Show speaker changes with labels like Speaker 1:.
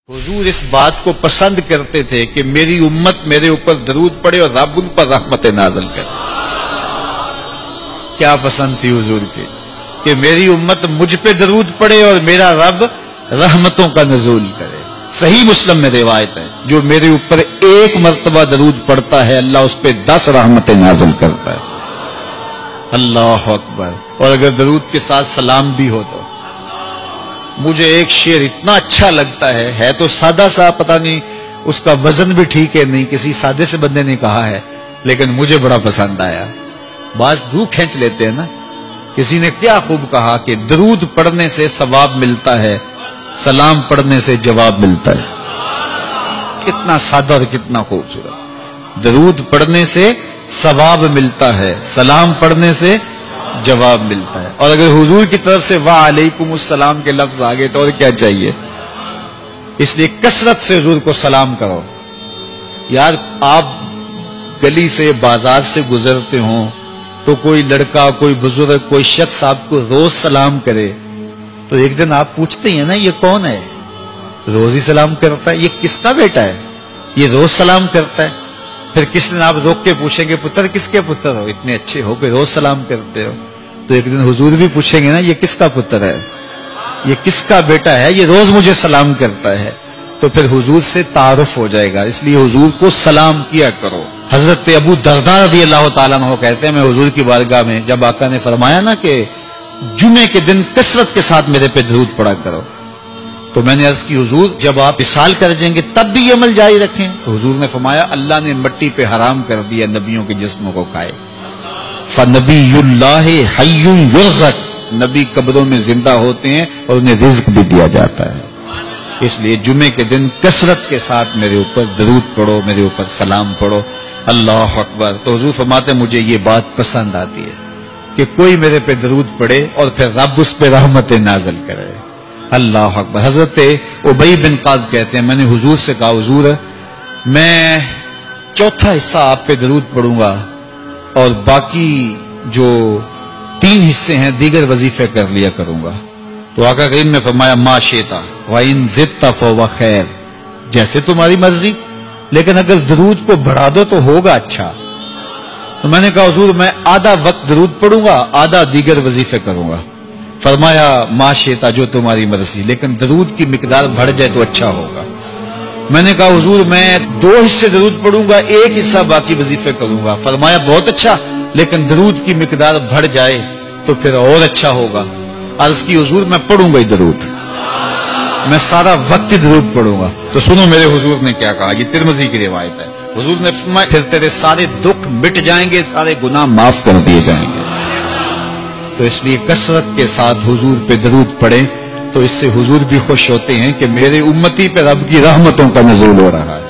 Speaker 1: हुजूर इस बात को पसंद करते थे कि मेरी उम्मत मेरे ऊपर दरूद पड़े और रब उन पर रहमत नाज़िल करे। क्या पसंद थी हुजूर की कि मेरी उम्मत मुझ पे दरूद पड़े और मेरा रब रहमतों का नज़ूल करे। सही मुस्लिम में रिवायत है, जो मेरे ऊपर एक मर्तबा दरूद पड़ता है अल्लाह उस पे 10 रहमतें नाज़िल करता है। अल्लाह अकबर। और अगर दरूद के साथ सलाम भी हो तो मुझे एक शेर इतना अच्छा लगता है तो सादा सा, पता नहीं उसका वजन भी ठीक है नहीं, किसी सादे से बंदे ने कहा है, लेकिन मुझे बड़ा पसंद आया। बाज रूह खींच लेते हैं ना। किसी ने क्या खूब कहा कि दरूद पढ़ने से सवाब मिलता है, सलाम पढ़ने से जवाब मिलता है। कितना सादा और कितना खूबसूरत। दरूद पढ़ने से सवाब मिलता है, सलाम पढ़ने से जवाब मिलता है। और अगर हुजूर की तरफ से वाह अलैकुमुस्सलाम के लफ्ज आ गए तो और क्या चाहिए। इसलिए कसरत से हुजूर को सलाम करो। यार आप गली से बाजार से गुजरते हो तो कोई लड़का, कोई बुजुर्ग, कोई शख्स आपको रोज सलाम करे तो एक दिन आप पूछते हैं ना ये कौन है, रोज ही सलाम करता है, ये किसका बेटा है, ये रोज सलाम करता है। फिर किस दिन आप रोक के पूछेंगे पुत्र किसके पुत्र हो, इतने अच्छे हो के रोज सलाम करते हो। तो एक दिन हुजूर भी पूछेंगे ना ये किसका पुत्र है, ये किसका बेटा है, ये रोज मुझे सलाम करता है। तो फिर हुजूर से तारुफ हो जाएगा। इसलिए हुजूर को सलाम किया करो। हजरत अबू दरदा रज़ियल्लाहु ताला अन्हु कहते हैं, मैं हुजूर की बारगाह में जब आका ने फरमाया ना कि जुमे के दिन कसरत के साथ मेरे पे दरूद पड़ा करो, तो मैंने अर्ज की हुजूर जब आप विसाल कर जाएंगे तब भी ये अमल जारी रखें। तो हुजूर ने फरमाया अल्लाह ने मिट्टी पे हराम कर दिया नबियों के जिस्मों को खाए। फनबीयुल्लाह हय्युन युरज़क, नबी कब्रों में जिंदा होते हैं और उन्हें रिज्क भी दिया जाता है। इसलिए जुमे के दिन कसरत के साथ मेरे ऊपर दरूद पढ़ो, मेरे ऊपर सलाम पढ़ो। अल्लाह अकबर। तो हुजूर फरमाते मुझे ये बात पसंद आती है कि कोई मेरे पे दरूद पढ़े और फिर रब उस पे रहमत नाज़िल करे। अल्लाह अकबर। हजरत उबई बिन काब कहते हैं मैंने हुजूर से कहा हुजूर मैं चौथा हिस्सा आप पे दरूद पढ़ूंगा और बाकी जो 3 हिस्से हैं दीगर वजीफे कर लिया करूंगा। तो आका करीम ने फरमाया मा शेता व इन ज़िदता फहुव खैर, जैसे तुम्हारी मर्जी, लेकिन अगर दरूद को बढ़ा दो तो होगा अच्छा। तो मैंने कहा हुजूर मैं आधा वक्त दरूद पढ़ूंगा, आधा दीगर वजीफे करूंगा। फरमाया माशेता जो तुम्हारी मर्जी, लेकिन दरूद की मिकदार बढ़ जाए तो अच्छा होगा। मैंने कहा हुजूर मैं 2 हिस्से दरूद पढ़ूंगा, 1 हिस्सा बाकी वजीफे करूंगा। फरमाया बहुत अच्छा, लेकिन दरूद की मिकदार बढ़ जाए तो फिर और अच्छा होगा। अर्ज की हुजूर मैं पढ़ूंगा ही दरूद, मैं सारा वक्त ही दरूद पढ़ूंगा। तो सुनो मेरे हुजूर ने क्या कहा, ये तिरमिज़ी की रिवायत है। हुजूर ने फरमाया फिर तेरे सारे दुख मिट जाएंगे, सारे गुनाह माफ कर दिए जाएंगे। तो इसलिए कसरत के साथ हुजूर पे दरूद पढ़े तो इससे हुजूर भी खुश होते हैं कि मेरे उम्मती पे रब की रहमतों का नज़ूल हो रहा है।